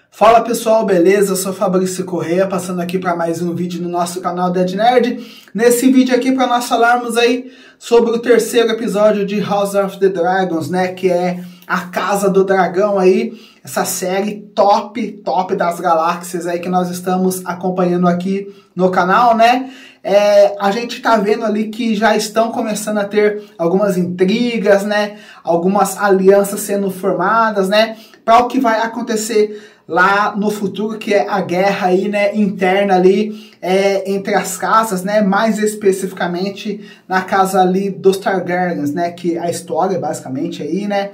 Fala pessoal, beleza? Eu sou Fabrício Correia, passando aqui para mais um vídeo no nosso canal Dead Nerd. Nesse vídeo aqui para nós falarmos aí sobre o terceiro episódio de House of the Dragons, né? Que é a Casa do Dragão aí, essa série top das galáxias aí que nós estamos acompanhando aqui no canal, né? A gente tá vendo ali que já estão começando a ter algumas intrigas, né? Algumas alianças sendo formadas, né? Para o que vai acontecer lá no futuro, que é a guerra aí, né, interna ali entre as casas, né, mais especificamente na casa ali dos Targaryens, né, que a história basicamente aí, né,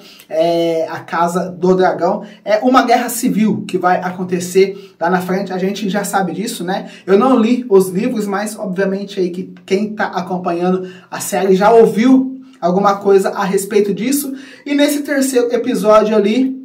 a Casa do Dragão, é uma guerra civil que vai acontecer lá na frente, a gente já sabe disso, né, eu não li os livros, mas obviamente aí que quem tá acompanhando a série já ouviu alguma coisa a respeito disso, e nesse terceiro episódio ali,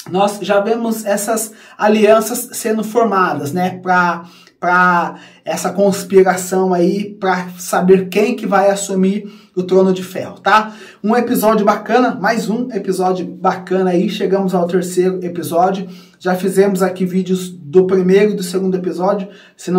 nós já vemos essas alianças sendo formadas, né, para essa conspiração aí, para saber quem que vai assumir o Trono de Ferro, tá? Um episódio bacana, mais um episódio bacana aí, chegamos ao terceiro episódio, já fizemos aqui vídeos do primeiro e do segundo episódio, se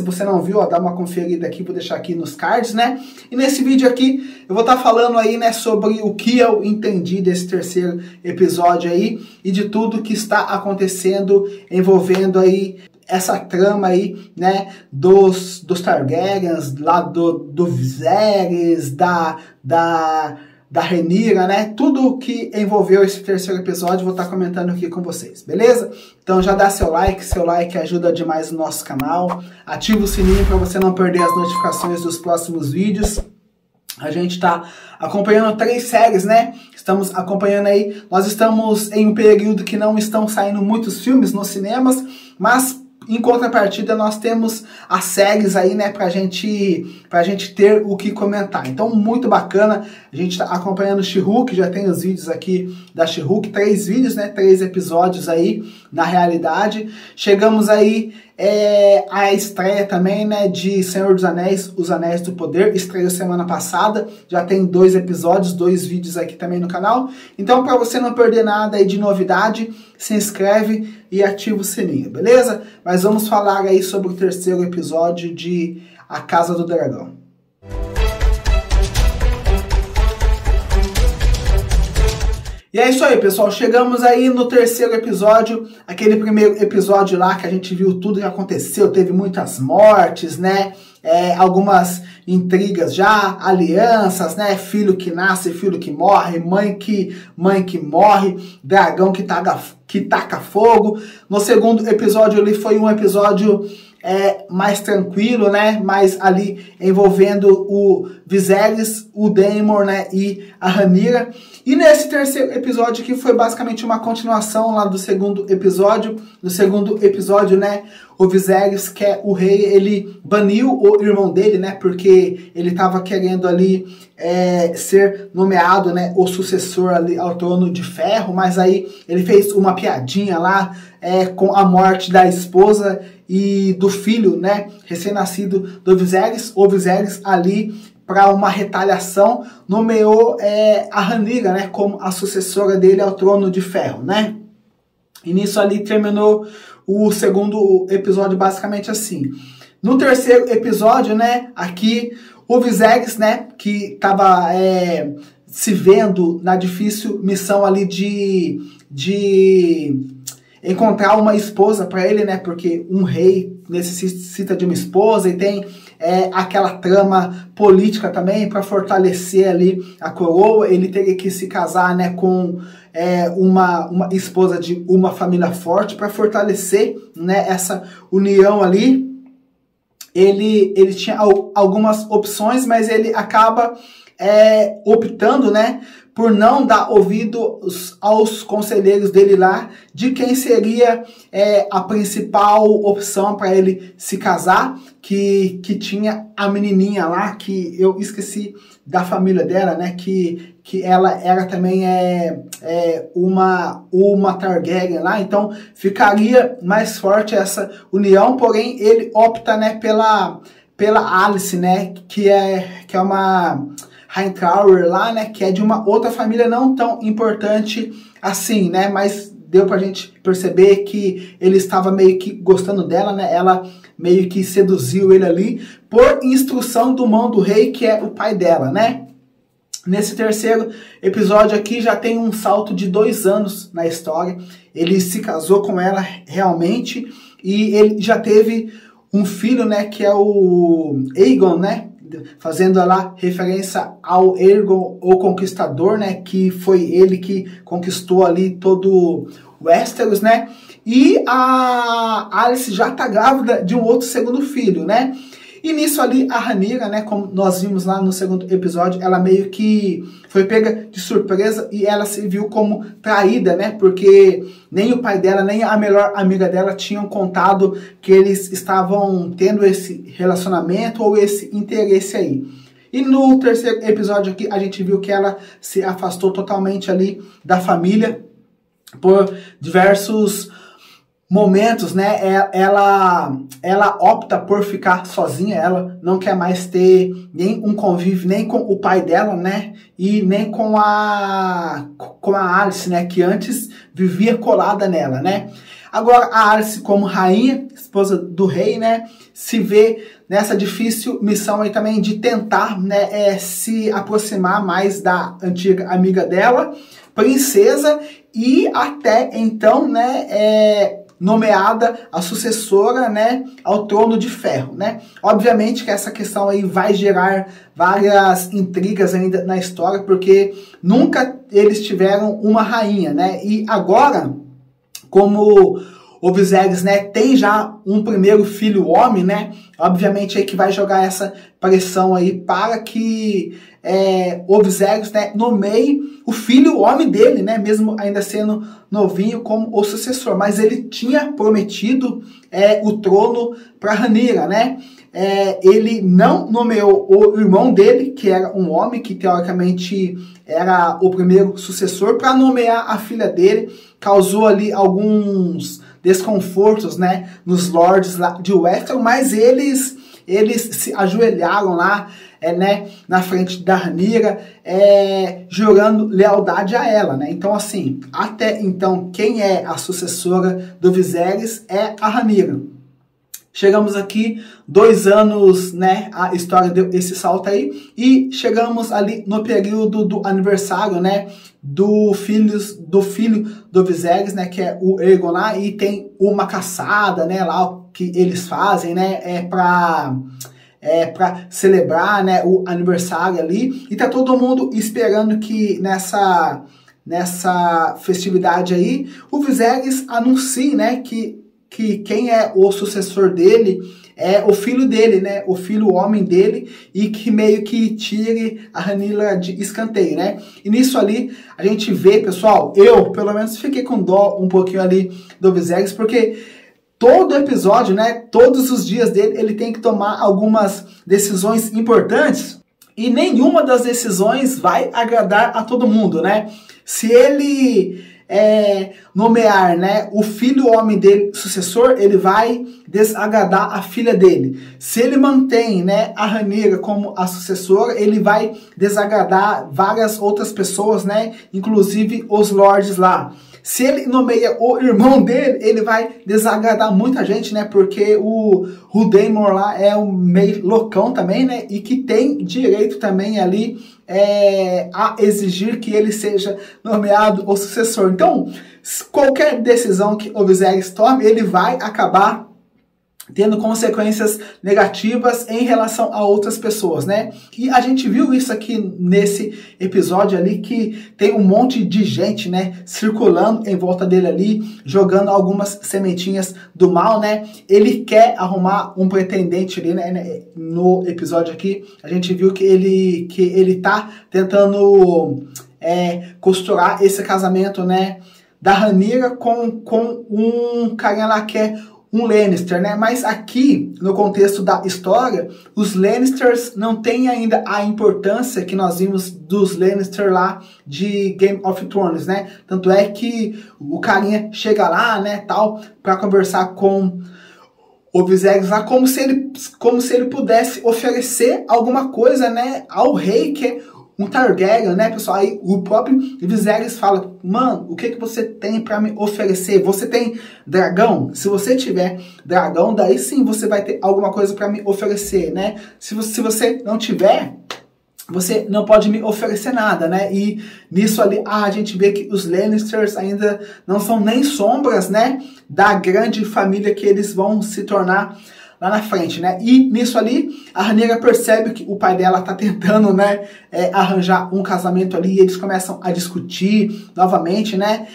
você não viu, ó, dá uma conferida aqui, vou deixar aqui nos cards, né? E nesse vídeo aqui, eu vou estar falando aí, né, sobre o que eu entendi desse terceiro episódio aí, e de tudo que está acontecendo, envolvendo aí essa trama aí, né, dos Targaryens, lá do Viserys, da Rhaenyra, né, tudo que envolveu esse terceiro episódio, vou estar comentando aqui com vocês, beleza? Então já dá seu like ajuda demais no nosso canal, ativa o sininho para você não perder as notificações dos próximos vídeos. A gente está acompanhando 3 séries, né? Estamos acompanhando aí, nós estamos em um período que não estão saindo muitos filmes nos cinemas, mas em contrapartida, nós temos as séries aí, né, pra gente ter o que comentar. Então, muito bacana. A gente tá acompanhando She-Hulk, já tem os vídeos aqui da She-Hulk, 3 vídeos, né, 3 episódios aí, na realidade. Chegamos aí a estreia também, né, de Senhor dos Anéis, Os Anéis do Poder, estreou semana passada, já tem 2 episódios, 2 vídeos aqui também no canal. Então, para você não perder nada aí de novidade, se inscreve e ativa o sininho, beleza? Mas vamos falar aí sobre o terceiro episódio de A Casa do Dragão. E é isso aí, pessoal, chegamos aí no terceiro episódio, aquele primeiro episódio lá que a gente viu tudo que aconteceu, teve muitas mortes, né, algumas intrigas já, alianças, né, filho que nasce, filho que morre, mãe que morre, dragão que taca fogo. No segundo episódio ali foi um episódio mais tranquilo, né, mais ali envolvendo o Viserys, o Daemon, né, e a Rhaenyra. E nesse terceiro episódio que foi basicamente uma continuação lá do segundo episódio. No segundo episódio, né, o Viserys, que é o rei, ele baniu o irmão dele, né, porque ele estava querendo ali ser nomeado, né, o sucessor ali ao Trono de Ferro, mas aí ele fez uma piadinha lá com a morte da esposa e do filho, né, recém-nascido do Viserys. O Viserys ali, para uma retaliação, nomeou a Rhaenyra, né, como a sucessora dele ao Trono de Ferro, né? E nisso ali terminou o segundo episódio basicamente assim. No terceiro episódio, né, aqui o Viserys, né, que estava se vendo na difícil missão ali de encontrar uma esposa para ele, né, porque um rei necessita de uma esposa e tem aquela trama política também para fortalecer ali a coroa. Ele teria que se casar, né, com uma esposa de uma família forte para fortalecer, né, essa união ali. Ele tinha algumas opções, mas ele acaba optando, né, por não dar ouvidos aos conselheiros dele lá, de quem seria a principal opção para ele se casar, que tinha a menininha lá, que eu esqueci da família dela, né, que ela era também uma Targaryen lá, então ficaria mais forte essa união, porém ele opta, né, pela Alice, né, que é uma Hightower lá, né, que é de uma outra família não tão importante assim, né, mas deu pra gente perceber que ele estava meio que gostando dela, né? Ela meio que seduziu ele ali por instrução do mão do rei, que é o pai dela, né? Nesse terceiro episódio aqui já tem um salto de 2 anos na história. Ele se casou com ela realmente e ele já teve um filho, né, que é o Aegon, né? Fazendo lá referência ao Aegon, o Conquistador, né? Que foi ele que conquistou ali todo o Westeros, né? E a Alicent já tá grávida de um outro segundo filho, né? E nisso ali, a Rhaenyra, né, como nós vimos lá no segundo episódio, ela meio que foi pega de surpresa e ela se viu como traída, né, porque nem o pai dela, nem a melhor amiga dela tinham contado que eles estavam tendo esse relacionamento ou esse interesse aí. E no terceiro episódio aqui, a gente viu que ela se afastou totalmente ali da família por diversos momentos, né? Ela opta por ficar sozinha, ela não quer mais ter nem um convívio, nem com o pai dela, né? E nem com a Alicent, né? Que antes vivia colada nela, né? Agora a Alicent, como rainha, esposa do rei, né? Se vê nessa difícil missão aí também de tentar, né? Se aproximar mais da antiga amiga dela, princesa, e até então, né? Nomeada a sucessora, né, ao trono de ferro, né? Obviamente que essa questão aí vai gerar várias intrigas ainda na história, porque nunca eles tiveram uma rainha, né? E agora, como o Viserys, né, tem já um primeiro filho homem, né? Obviamente aí que vai jogar essa pressão aí para que o Viserys, né, nomeie o filho homem dele, né, mesmo ainda sendo novinho, como o sucessor. Mas ele tinha prometido o trono para Rhaenyra, né? Ele não nomeou o irmão dele, que era um homem, que teoricamente era o primeiro sucessor, para nomear a filha dele. Causou ali alguns desconfortos, né, nos lords lá de Westeros, mas eles se ajoelharam lá, né, na frente da Rhaenyra, jurando lealdade a ela, né? Então, assim, até então, quem é a sucessora do Viserys é a Rhaenyra. Chegamos aqui, 2 anos, né, a história deu esse salto aí, e chegamos ali no período do aniversário, né, do filho do Viserys, né, que é o Aegon lá, e tem uma caçada, né, lá que eles fazem, né, para celebrar, né, o aniversário ali, e tá todo mundo esperando que nessa festividade aí, o Viserys anuncie, né, que quem é o sucessor dele é o filho dele, né? O filho homem dele, e que meio que tire a Rhaenyra de escanteio, né? E nisso ali, a gente vê, pessoal, eu, pelo menos, fiquei com dó um pouquinho ali do Viserys, porque todo episódio, né? Todos os dias dele, ele tem que tomar algumas decisões importantes, e nenhuma das decisões vai agradar a todo mundo, né? Se ele nomear, né, o filho homem dele sucessor, ele vai desagradar a filha dele. Se ele mantém, né, a Rhaenyra como a sucessora, ele vai desagradar várias outras pessoas, né, inclusive os lords lá. Se ele nomeia o irmão dele, ele vai desagradar muita gente, né? Porque o Daemon lá é um meio loucão também, né? E que tem direito também ali a exigir que ele seja nomeado o sucessor. Então, qualquer decisão que o Viserys tome, ele vai acabar tendo consequências negativas em relação a outras pessoas, né? E a gente viu isso aqui nesse episódio ali, que tem um monte de gente, né, circulando em volta dele ali, jogando algumas sementinhas do mal, né? Ele quer arrumar um pretendente ali, né? No episódio aqui, a gente viu que ele tá tentando costurar esse casamento, né, da Rhaenyra com um carinha lá que é um Lannister, né? Mas aqui, no contexto da história, os Lannisters não têm ainda a importância que nós vimos dos Lannister lá de Game of Thrones, né? Tanto é que o carinha chega lá, né, tal, para conversar com o Viserys lá, como se ele pudesse oferecer alguma coisa, né, ao rei, que é um Targaryen, né, pessoal? Aí o próprio Viserys fala, mano, o que você tem pra me oferecer? Você tem dragão? Se você tiver dragão, daí sim você vai ter alguma coisa pra me oferecer, né? Se você não tiver, você não pode me oferecer nada, né? E nisso ali, a gente vê que os Lannisters ainda não são nem sombras, né, da grande família que eles vão se tornar lá na frente, né? E nisso ali, a Rhaenyra percebe que o pai dela tá tentando, né, arranjar um casamento ali, e eles começam a discutir novamente, né?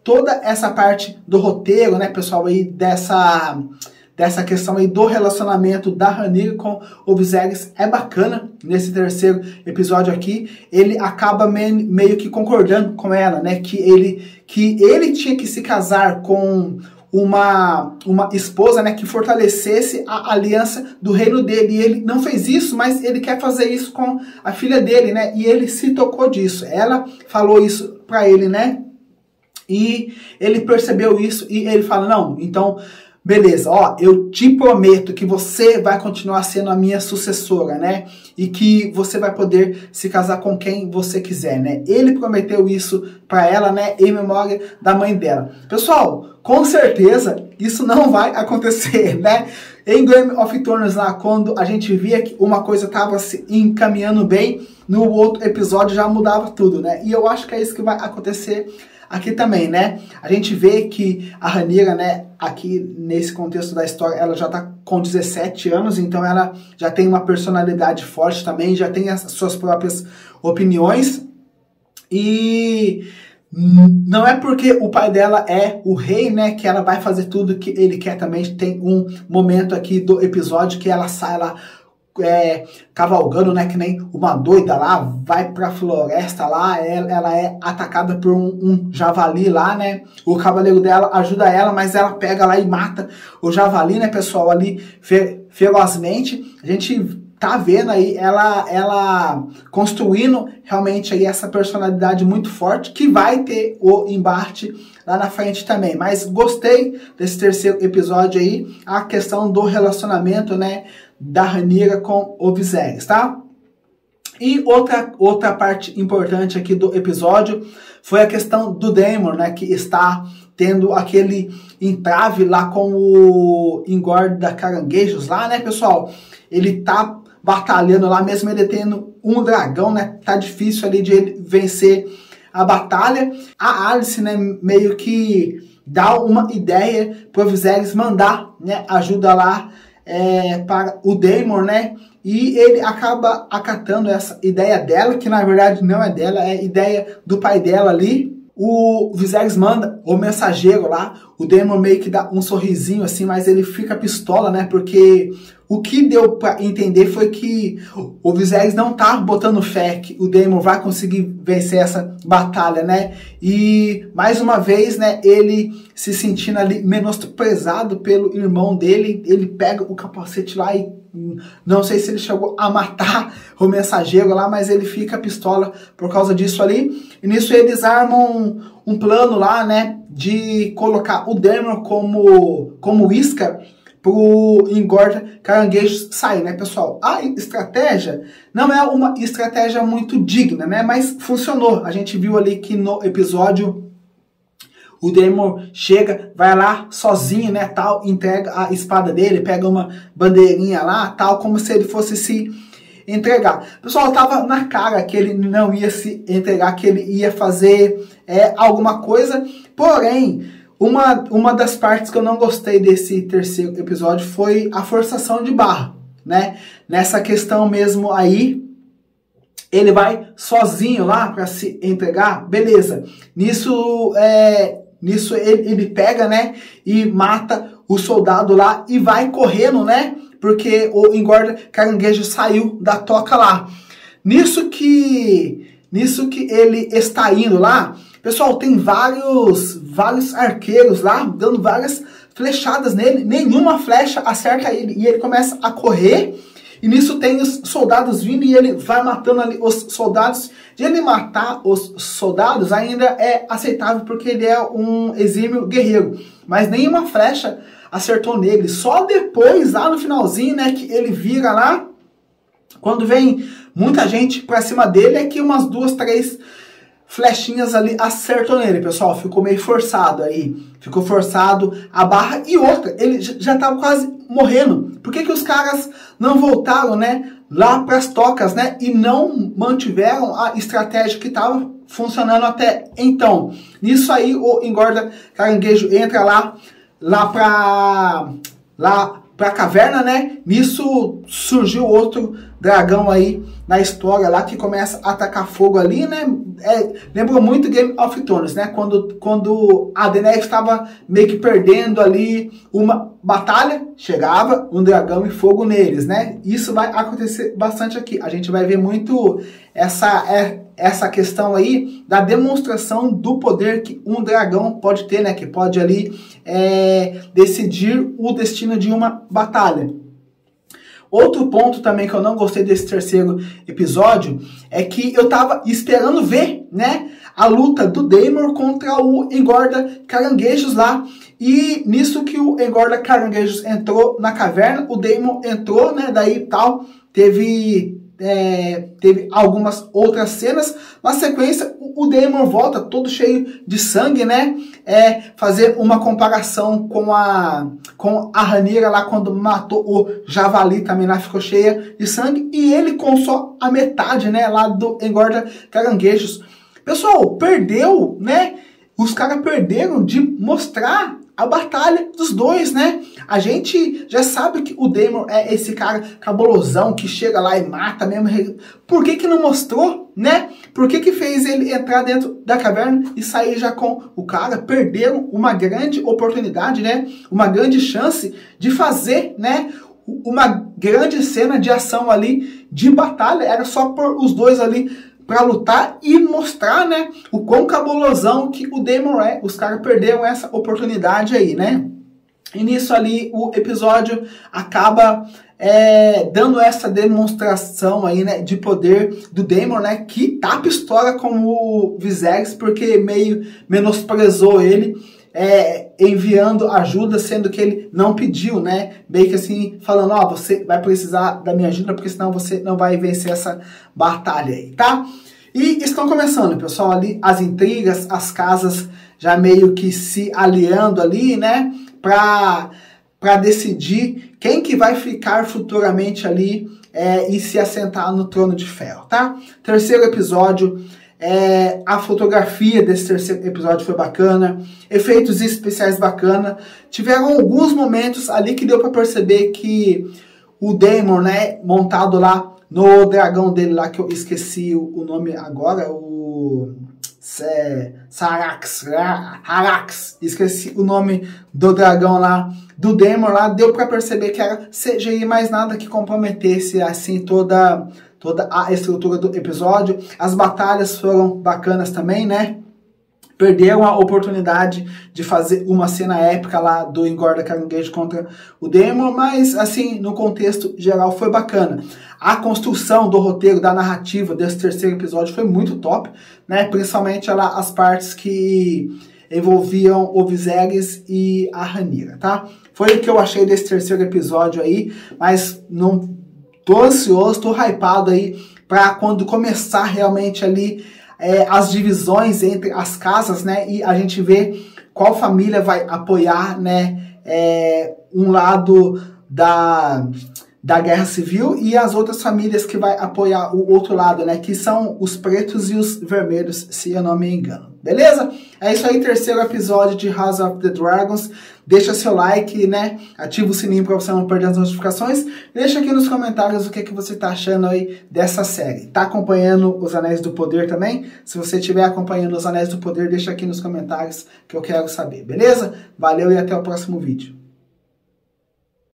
Toda essa parte do roteiro, né, pessoal, aí dessa questão aí do relacionamento da Rhaenyra com o Viserys é bacana. Nesse terceiro episódio aqui, ele acaba meio que concordando com ela, né, que ele tinha que se casar com uma esposa, né, que fortalecesse a aliança do reino dele, e ele não fez isso, mas ele quer fazer isso com a filha dele, né, e ele se tocou disso. Ela falou isso pra ele, né, e ele percebeu isso, e ele fala, não, então, beleza, ó, eu te prometo que você vai continuar sendo a minha sucessora, né? E que você vai poder se casar com quem você quiser, né? Ele prometeu isso pra ela, né? Em memória da mãe dela. Pessoal, com certeza isso não vai acontecer, né? Em Game of Thrones lá, quando a gente via que uma coisa estava se encaminhando bem, no outro episódio já mudava tudo, né? E eu acho que é isso que vai acontecer aqui também, né? A gente vê que a Rhaenyra, né, aqui nesse contexto da história, ela já tá com 17 anos, então ela já tem uma personalidade forte também, já tem as suas próprias opiniões, e não é porque o pai dela é o rei, né, que ela vai fazer tudo que ele quer também. Tem um momento aqui do episódio que ela sai lá cavalgando, né, que nem uma doida lá, vai pra floresta lá, ela é atacada por um javali lá, né, o cavaleiro dela ajuda ela, mas ela pega lá e mata o javali, né, pessoal, ali ferozmente. A gente tá vendo aí ela construindo realmente aí essa personalidade muito forte, que vai ter o embate lá na frente também. Mas gostei desse terceiro episódio aí, a questão do relacionamento, né, da Rhaenyra com o Viserys, tá? E outra parte importante aqui do episódio foi a questão do Daemon, né, que está tendo aquele entrave lá com o engorda caranguejos lá, né, pessoal? Ele tá batalhando lá, mesmo ele tendo um dragão, né, tá difícil ali de ele vencer a batalha. A Alicent, né, meio que dá uma ideia pro Viserys mandar, né, ajuda lá para o Daemon, né, e ele acaba acatando essa ideia dela, que na verdade não é dela, é ideia do pai dela ali. O Viserys manda o mensageiro lá, o Daemon meio que dá um sorrisinho assim, mas ele fica pistola, né, porque o que deu pra entender foi que o Viserys não tá botando fé que o Daemon vai conseguir vencer essa batalha, né? E, mais uma vez, né, ele se sentindo ali menosprezado pelo irmão dele, ele pega o capacete lá e não sei se ele chegou a matar o mensageiro lá, mas ele fica pistola por causa disso ali. E nisso eles armam um plano lá, né, de colocar o Daemon como isca pro engorda caranguejo sair, né, pessoal? A estratégia não é uma estratégia muito digna, né, mas funcionou. A gente viu ali que no episódio o Daemon chega, vai lá sozinho, né, tal, entrega a espada dele, pega uma bandeirinha lá, tal, como se ele fosse se entregar. Pessoal, tava na cara que ele não ia se entregar, que ele ia fazer alguma coisa, porém, uma das partes que eu não gostei desse terceiro episódio foi a forçação de barra, né? Nessa questão mesmo aí, ele vai sozinho lá para se entregar, beleza. Nisso ele pega, né, e mata o soldado lá e vai correndo, né? Porque o engorda caranguejo saiu da toca lá. Nisso que ele está indo lá, pessoal, tem vários arqueiros lá, dando várias flechadas nele, nenhuma flecha acerta ele, e ele começa a correr, e nisso tem os soldados vindo, e ele vai matando ali os soldados. De ele matar os soldados ainda é aceitável, porque ele é um exímio guerreiro, mas nenhuma flecha acertou nele. Só depois, lá no finalzinho, né, que ele vira lá Quando vem muita gente pra cima dele, é que umas 2, 3 flechinhas ali acertam nele, pessoal. Ficou meio forçado aí. Ficou forçado a barra. E outra, ele já tava quase morrendo. Por que os caras não voltaram, né, lá pras tocas, né? E não mantiveram a estratégia que tava funcionando até então. Nisso aí, o Engorda Caranguejo entra lá pra caverna, né? Nisso surgiu outro dragão aí na história lá que começa a atacar fogo ali, né? Lembrou muito Game of Thrones, né? Quando a Daenerys estava meio que perdendo ali uma batalha, chegava um dragão e fogo neles, né? Isso vai acontecer bastante aqui. A gente vai ver muito essa questão aí da demonstração do poder que um dragão pode ter, né? Que pode ali decidir o destino de uma batalha. Outro ponto também que eu não gostei desse terceiro episódio é que eu tava esperando ver, né, a luta do Daemon contra o Engorda Caranguejos lá. E nisso que o Engorda Caranguejos entrou na caverna, o Daemon entrou, né, daí tal, teve algumas outras cenas. Na sequência, o Daemon volta todo cheio de sangue, né? Fazer uma comparação com a Rhaenyra lá quando matou o javali, também lá ficou cheia de sangue. E ele com só a metade, né, lá do Engorda Caranguejos. Pessoal, perdeu, né? Os caras perderam de mostrar a batalha dos dois, né? A gente já sabe que o Daemon é esse cara cabulosão que chega lá e mata mesmo. Por que não mostrou, né? Por que fez ele entrar dentro da caverna e sair já com o cara? Perderam uma grande oportunidade, né? Uma grande chance de fazer, né, uma grande cena de ação ali, de batalha. Era só por os dois ali para lutar e mostrar, né, o quão cabulosão que o Daemon é. Os caras perderam essa oportunidade aí, né? E nisso ali o episódio acaba dando essa demonstração aí, né, de poder do Daemon, né, que tá pistola com o Viserys porque meio menosprezou ele, enviando ajuda, sendo que ele não pediu, né, meio que assim, falando, ó, você vai precisar da minha ajuda, porque senão você não vai vencer essa batalha aí, tá? E estão começando, pessoal, ali as intrigas, as casas já meio que se aliando ali, né, pra decidir quem que vai ficar futuramente ali e se assentar no trono de ferro, tá? Terceiro episódio, a fotografia desse terceiro episódio foi bacana, efeitos especiais bacana, tiveram alguns momentos ali que deu para perceber que o Daemon, né, montado lá no dragão dele lá, que eu esqueci o nome agora, o Harax, esqueci o nome do dragão lá, do Daemon lá, deu para perceber que era CGI, mais nada que comprometesse assim toda a estrutura do episódio. As batalhas foram bacanas também, né? Perderam a oportunidade de fazer uma cena épica lá do Engorda Caranguejo contra o Daemon, mas assim, no contexto geral foi bacana. A construção do roteiro, da narrativa desse terceiro episódio foi muito top, né? Principalmente lá as partes que envolviam o Viserys e a Rhaenyra, tá? Foi o que eu achei desse terceiro episódio aí, mas não tô ansioso, tô hypado aí pra quando começar realmente ali as divisões entre as casas, né? E a gente vê qual família vai apoiar, né? Um lado da Guerra Civil e as outras famílias que vai apoiar o outro lado, né? Que são os pretos e os vermelhos, se eu não me engano. Beleza? É isso aí, terceiro episódio de House of the Dragons. Deixa seu like, né? Ativa o sininho para você não perder as notificações. Deixa aqui nos comentários o que você tá achando aí dessa série. Tá acompanhando os Anéis do Poder também? Se você estiver acompanhando os Anéis do Poder, deixa aqui nos comentários que eu quero saber, beleza? Valeu e até o próximo vídeo.